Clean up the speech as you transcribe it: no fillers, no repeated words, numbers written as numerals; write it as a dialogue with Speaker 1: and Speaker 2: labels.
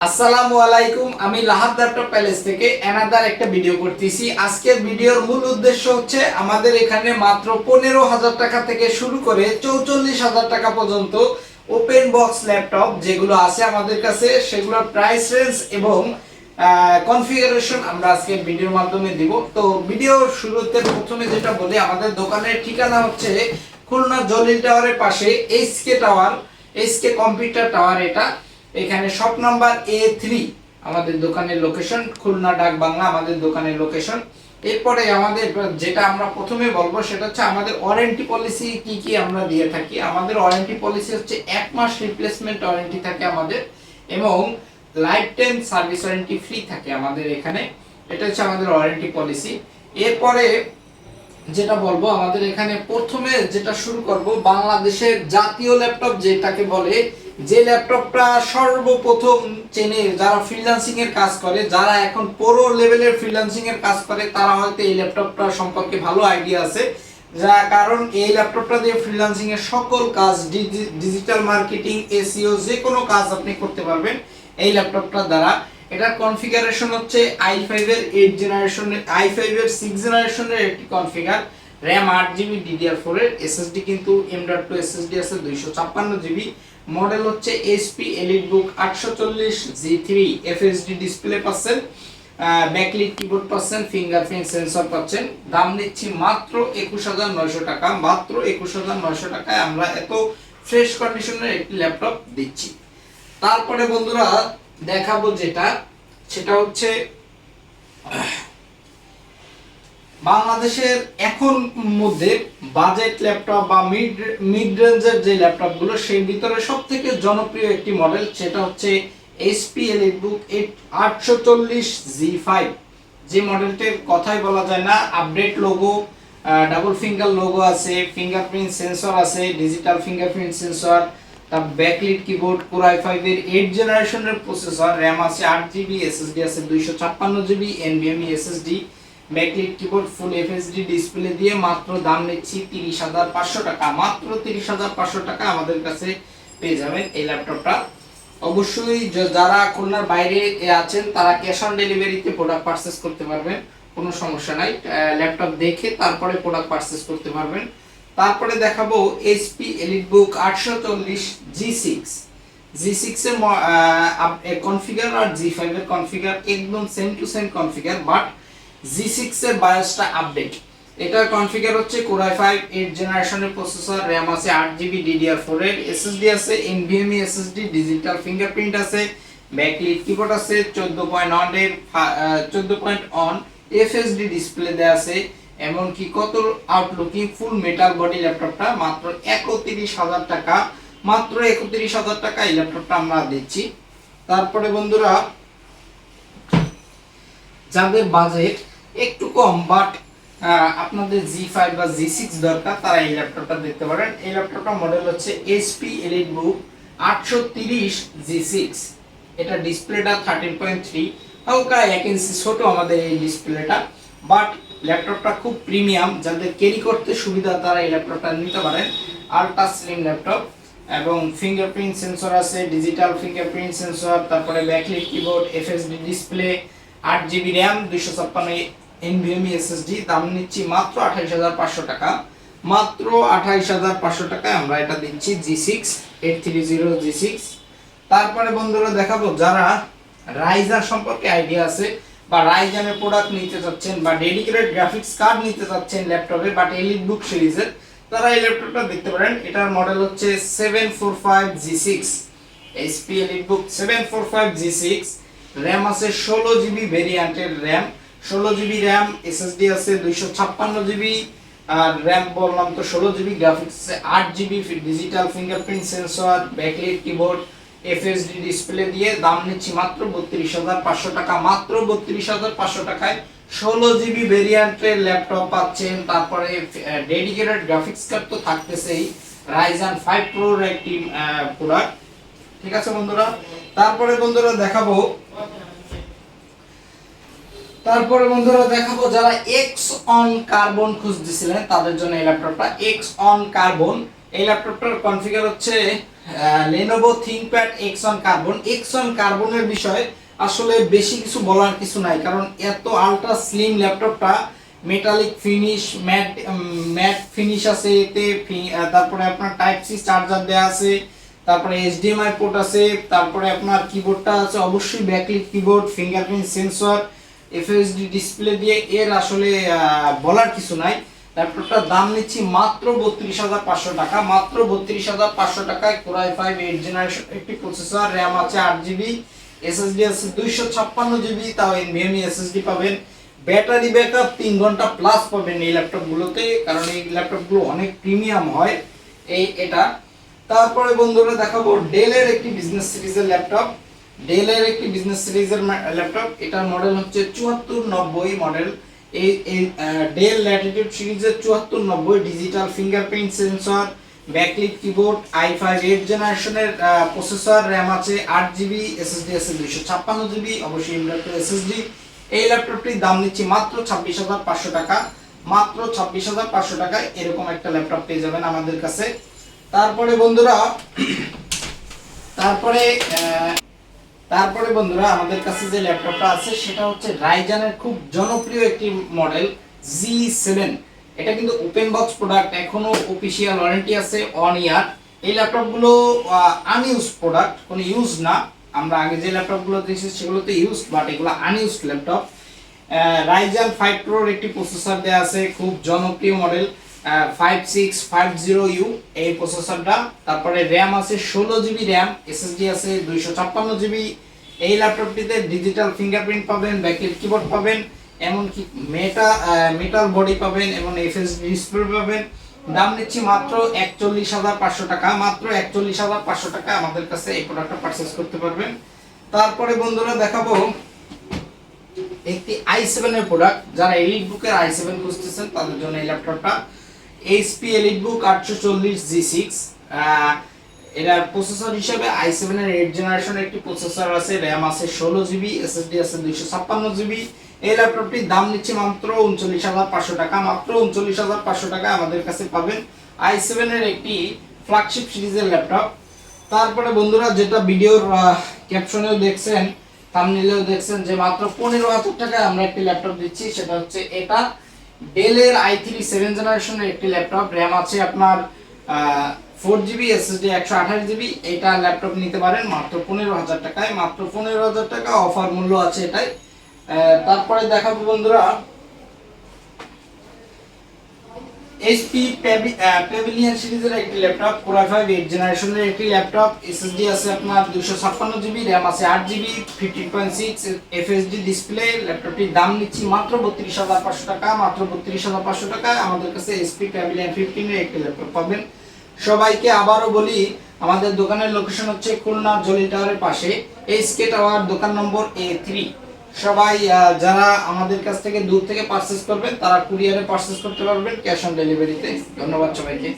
Speaker 1: আসসালামু আলাইকুম। আমি লাহাদ ল্যাপটপ প্যালেস থেকে অ্যানাদার একটা ভিডিও করতেছি। আজকের ভিডিওর মূল উদ্দেশ্য হচ্ছে আমাদের এখানে মাত্র 15,000 টাকা থেকে শুরু করে 44,000 টাকা পর্যন্ত ওপেন বক্স ল্যাপটপ যেগুলো আছে আমাদের কাছে সেগুলোর প্রাইস রেঞ্জ এবং কনফিগারেশন আমরা আজকে ভিডিওর মাধ্যমে দিব। তো ভিডিওর শুরুতে প্রথমে যেটা বলি, আমাদের দোকানের ঠিকানা হচ্ছে খুলনা জলিল টাওয়ারের পাশে H K tower, H K computer tower. এখানে শপ নাম্বার A3 আমাদের দোকানের লোকেশন, খুলনা ডাক বাংলা আমাদের দোকানের লোকেশন। এরপরে আমাদের যেটা আমরা প্রথমে বলবো সেটা হচ্ছে আমাদের ওয়ারেন্টি পলিসি কি কি আমরা দিয়ে থাকি। আমাদের ওয়ারেন্টি পলিসি হচ্ছে 1 মাস রিপ্লেসমেন্ট ওয়ারেন্টি থাকে আমাদের, এবং life time service warranty free থাকে আমাদের এখানে। এটা হচ্ছে আমাদের ওয়ারেন্টি পলিসি। এরপরে যেটা বলবো, আমাদের এখানে প্রথমে যেটা শুরু করব, বাংলাদেশের জাতীয় ল্যাপটপ যেটাকে বলে, যে ল্যাপটপটা সর্বপ্রথম চেনে যারা ফ্রিল্যান্সিং এর কাজ করে, যারা এখন প্রো লেভেলের ফ্রিল্যান্সিং এর কাজ করে, তারা হয়তো এই ল্যাপটপটা সম্পর্কে ভালো আইডিয়া আছে। কারণ এই ল্যাপটপটা দিয়ে ফ্রিল্যান্সিং এর সকল কাজ, ডিজিটাল মার্কেটিং, এসইও, যে কোনো কাজ আপনি করতে পারবেন এই ল্যাপটপটার দ্বারা। এটার কনফিগারেশন হচ্ছে i5 এর 8 জেনারেশনের, i5 এর 6 জেনারেশনের একটি কনফিগার, RAM 8GB, DDR4 এর এসএসডি কিন্তু M.2 এসএসডি আছে 256GB। মডেল হচ্ছে HP EliteBook 840G3, FHD display পাচ্ছেন, ব্যাকলিট কিবোর্ড পাচ্ছেন, ফিঙ্গারপ্রিন্ট সেন্সর পাচ্ছেন। দাম নিচ্ছি মাত্র 21,900 টাকা। মাত্র 21,900 টাকায় আমরা এত ফ্রেশ কন্ডিশনের একটি ল্যাপটপ দিচ্ছি। তারপরে বন্ধুরা দেখাবো সেটা হচ্ছে বাংলাদেশের এখন মধ্যে বাজেট ল্যাপটপ বা মিড রেঞ্জের যে ল্যাপটপগুলো, সেই ভিতরে সবথেকে জনপ্রিয় একটি মডেল, সেটা হচ্ছে HP EliteBook 840G5। যে মডেলটির কথাই বলা যায় না, update logo, double finger logo আছে, ফিঙ্গারপ্রিন্ট সেন্সর আছে, ডিজিটাল ফিঙ্গারপ্রিন্ট সেন্সর, তার ব্যাকলিট কিবোর্ড, Core i5 এর 8 জেনারেশনের প্রসেসর, RAM আছে 8GB, SSD আছে 256GB, NVMe SSD, backlit keyboard, full FHD display দিয়ে মাত্র দাম নিচ্ছি 30,500 টাকা। মাত্র 30,500 টাকা আমাদের কাছে পেয়ে যাবেন এই ল্যাপটপটা। অবশ্যই যারা খুলনার বাইরে আছেন তারা ক্যাশ অন ডেলিভারিতে প্রোডাক্ট পারচেজ করতে পারবেন, কোনো সমস্যা নাই। ল্যাপটপ দেখে তারপরে প্রোডাক্ট পারচেজ করতে পারবেন। তারপরে দেখাবো HP EliteBook 840G6। G6 এর কনফিগার আর G5 এর কনফিগার একদম same to same configure, but G6 এর বায়োসটা আপডেট। এটার কনফিগার হচ্ছে Core i5 8 জেনারেশনের প্রসেসর, RAM আছে 8GB, DDR4 এর SSD আছে, NVMe SSD, ডিজিটাল ফিঙ্গারপ্রিন্ট আছে, ব্যাকলিট কিবোর্ড আছে, 14.1 FHD ডিসপ্লে দেয়া আছে, এমনকি কত আউটলুকিং ফুল মেটাল বডি ল্যাপটপটা। মাত্র 31,000 টাকা। মাত্র 31,000 টাকা এই ল্যাপটপটা আমরা দিচ্ছি। তারপরে বন্ধুরা যাদের বাজেট একটু কম বাট আপনাদের G5 বা G6 দরকার, তারা এই ল্যাপটপটা দেখতে পারেন। এই ল্যাপটপটা মডেল হচ্ছে HP EliteBook 830G6। এটা ডিসপ্লেটা 13.3, হালকা 1 ইঞ্চি ছোট আমাদের এই ডিসপ্লেটা, বাট ল্যাপটপটা খুব প্রিমিয়াম। যাদের ক্যারি করতে সুবিধা তারা এই ল্যাপটপটা নিতে পারেন। আলট্রা স্লিম ল্যাপটপ, এবং ফিঙ্গারপ্রিন্ট সেন্সর আছে, ডিজিটাল ফিঙ্গারপ্রিন্ট সেন্সর, তারপরে backlit keyboard, FHD display, 8GB RAM, 256 NVMe SSD। দাম নিচ্ছি মাত্র 28,500 টাকা। মাত্র 28,500 টাকায় আমরা এটা দিচ্ছি G6 830G6। তারপরে বন্ধুরা দেখাবো যারা রাইজার সম্পর্কে আইডিয়া আছে বা রাইজানের প্রোডাক্ট নিতে চাচ্ছেন বা ডেডিকেটেড গ্রাফিক্স কার্ড নিতে চাচ্ছেন ল্যাপটপে, বাট EliteBook সিরিজের, তারা এই ল্যাপটপটা দেখতে পারেন। এটার মডেল হচ্ছে 745G6, HP EliteBook 745G6। RAM আছে 16GB ভেরিয়েন্টের RAM, 16GB RAM, SSD আছে 256GB, আর RAM বললাম তো 16GB, গ্রাফিক্স আছে 8GB, digital fingerprint sensor, backlit keyboard, FHD display দিয়ে দাম নিচ্ছি মাত্র 32,500 টাকা। মাত্র 32,500 টাকায় 16GB ভেরিয়েন্টের ল্যাপটপ পাচ্ছেন। তারপরে ডেডিকেটেড গ্রাফিক্স কার্ড তো থাকতেছেই, Ryzen 5 Pro এর একটি প্রোডাক্ট। ঠিক আছে বন্ধুরা। তারপরে বন্ধুরা দেখাবো যারা X on কার্বন খুঁজতেছিলেন তাদের জন্য এই ল্যাপটপটা। X on কার্বন এই ল্যাপটপটার কনফিগার হচ্ছে Lenovo ThinkPad X1 Carbon। X1 কার্বনের বিষয়ে আসলে বেশি কিছু বলার কিছু নাই, কারণ এত আলট্রা স্লিম ল্যাপটপটা, মেটালিক ফিনিশ, ম্যাট ফিনিশ আছে এতে, তারপরে আপনার টাইপ সি চার্জার দেয়া আছে, তারপরে HDMI পোর্ট আছে, তারপরে আপনার কিবোর্ডটা আছে অবশ্যই backlit keyboard, fingerprint sensor, FHD display দিয়ে, এর আসলে বলার কিছু নাই। ল্যাপটপটার দাম নিচ্ছি মাত্র 32,500 টাকা, মাত্র 32,500 টাকায় Core i5 8th জেনারেশন একটি প্রসেসর, RAM আছে 8GB, SSD আছে 256GB, তাও NVMe SSD পাবেন। ব্যাটারি ব্যাকআপ 3 ঘন্টা প্লাস পাবেন এই ল্যাপটপগুলোতে, কারণ এই ল্যাপটপগুলো অনেক প্রিমিয়াম হয় এটা। তারপরে বন্ধুরা দেখাবো ডেলের একটি বিজনেস সিরিজের ল্যাপটপ। ডেলের একটি বিজনেস সিরিজের ল্যাপটপ, এটার মডেল হচ্ছে 7490 মডেল। এই ডেল ল্যাটিটিউড সিরিজের 7490, digital fingerprint sensor, backlit keyboard, i5 8th জেনারেশনের প্রসেসর, RAM আছে 8GB, SSD আছে 256GB, অবশ্যই ইনভার্টার SSD। এই ল্যাপটপটির দাম নিচ্ছি মাত্র 26,500 টাকা, মাত্র 26,500 টাকায় এরকম একটা ল্যাপটপ পেয়ে যাবেন আমাদের কাছে। তারপরে বন্ধুরা তারপরে বন্ধুরা আমাদের কাছে যে ল্যাপটপটা আছে সেটা হচ্ছে রাইজানের খুব জনপ্রিয় একটি মডেল G7। এটা কিন্তু ওপেন বক্স প্রোডাক্ট, এখনো অফিশিয়াল ওয়ারেন্টি আছে 1 ইয়ার। এই ল্যাপটপগুলো আনইউজ প্রোডাক্ট, কোনো ইউজ না। আমরা আগে যে ল্যাপটপগুলো দেখেছি সেগুলোতে ইউজ, বাট এগুলো আনইউজড ল্যাপটপ। রাইজান 5 প্রোর একটি প্রসেসর দেয়া আছে, খুব জনপ্রিয় মডেল 5650U এই প্রসেসরটা। তারপরে RAM আছে 16GB RAM, SSD আছে 256GB। এই ল্যাপটপটিতে ডিজিটাল ফিঙ্গারপ্রিন্ট পাবেন, ব্যাকলিট কিবোর্ড পাবেন, এমনকি মেটাল বডি পাবেন এবং FHD ডিসপ্লে পাবেন। দাম নিচ্ছি মাত্র 41,500 টাকা, মাত্র 41,500 টাকা আমাদের কাছে এই প্রোডাক্টটা পারচেজ করতে পারবেন। তারপরে বন্ধুরা দেখাবো একটি i7 এর প্রোডাক্ট, যারা এলিট বুকের i7 খুঁজতেছেন তাদের জন্য এই ল্যাপটপটা। HP EliteBook 840G6। এটার প্রসেসর হিসেবে i7 এর 8th জেনারেশনের একটি প্রসেসর আছে, RAM আছে 16GB, SSD আছে 256GB। এই ল্যাপটপটির দাম নিচ্ছে মাত্র 39,500 টাকা, মাত্র 39,500 টাকা আমাদের কাছে পাবেন i7 এর একটি ফ্ল্যাগশিপ সিরিজের ল্যাপটপ। তারপরে বন্ধুরা যেটা ভিডিওর ক্যাপশনেও দেখছেন, থাম্বনেইলেও দেখছেন, যে মাত্র 15,000 টাকায় আমরা একটি ল্যাপটপ দিচ্ছি, সেটা হচ্ছে এটা ডেলের i3 7th জেনারেশনের একটি ল্যাপটপ। RAM আছে আপনার 4GB, SSD 128GB। এটা ল্যাপটপ নিতে পারেন মাত্র 15,000 টাকায়, মাত্র 15,000 টাকা অফার মূল্য আছে এটাই। তারপরে দেখাবো বন্ধুরা HP প্যাভিলিয়ন সিরিজের একটি ল্যাপটপ, Core i5 8th জেনারেশনের একটি ল্যাপটপ। SSD আছে আপনার 256GB, RAM আছে 8GB, 15.6 FHD ডিসপ্লে। ল্যাপটপটির দাম নিচ্ছি মাত্র 32,500 টাকা, মাত্র 32,500 টাকা আমাদের কাছে HP প্যাভিলিয়ন 15 এর একটি ল্যাপটপ পাবেন। সবাইকে আবারও বলি, আমাদের দোকানের লোকেশন হচ্ছে খুলনা জলি টাওয়ারের পাশে, SK টাওয়ার, দোকান নম্বর A3। সবাই যারা আমাদের কাছ থেকে দূর থেকে পারচেজ করবেন তারা কুরিয়ারে পারচেজ করতে পারবেন, ক্যাশ অন ডেলিভারিতে। ধন্যবাদ সবাইকে।